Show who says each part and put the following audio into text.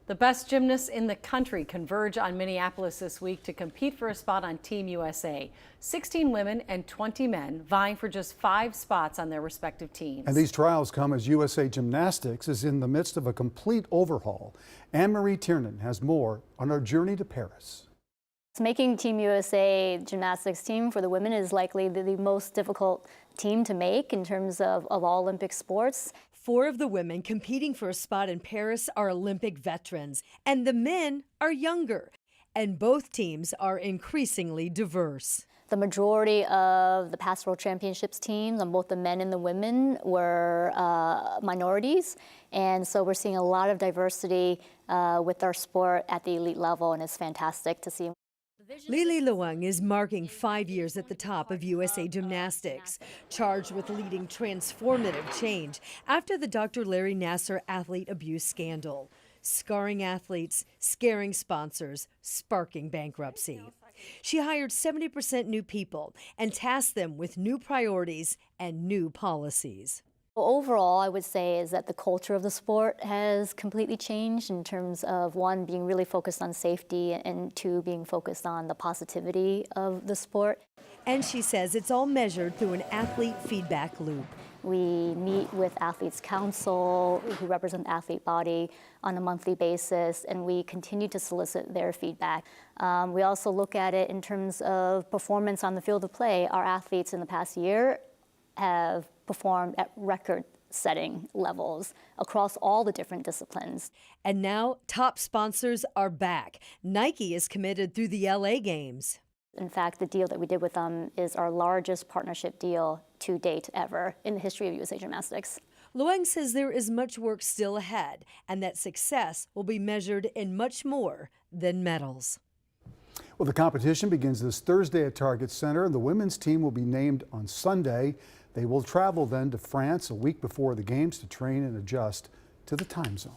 Speaker 1: The best gymnasts in the country converge on Minneapolis this week to compete for a spot on Team USA. 16 women and 20 men vying for just 5 spots on their respective teams.
Speaker 2: And these trials come as USA Gymnastics is in the midst of a complete overhaul. Anne-Marie Tiernan has more on our journey to Paris.
Speaker 3: Making Team USA gymnastics team for the women is likely the most difficult team to make in terms of all Olympic sports.
Speaker 4: 4 of the women competing for a spot in Paris are Olympic veterans, and the men are younger. And both teams are increasingly diverse.
Speaker 3: The majority of the past World Championships teams on both the men and the women were minorities. And so we're seeing a lot of diversity with our sport at the elite level, and it's fantastic to see.
Speaker 4: Lili Luang is marking 5 years at the top of USA Gymnastics, charged with leading transformative change after the Dr. Larry Nassar athlete abuse scandal. Scarring athletes, scaring sponsors, sparking bankruptcy. She hired 70% new people and tasked them with new priorities and new policies.
Speaker 3: Overall, I would say is that the culture of the sport has completely changed in terms of, 1, being really focused on safety, and 2, being focused on the positivity of the sport.
Speaker 4: And she says it's all measured through an athlete feedback loop.
Speaker 3: We meet with Athletes Council, who represent the athlete body, on a monthly basis, and we continue to solicit their feedback. We also look at it in terms of performance on the field of play. Our athletes in the past year have performed at record-setting levels across all the different disciplines.
Speaker 4: And now top sponsors are back. Nike is committed through the LA Games.
Speaker 3: In fact, the deal that we did with them is our largest partnership deal to date ever in the history of USA Gymnastics.
Speaker 4: Luang says there is much work still ahead and that success will be measured in much more than medals.
Speaker 2: Well, the competition begins this Thursday at Target Center, and the women's team will be named on Sunday. They will travel then to France a week before the games to train and adjust to the time zone.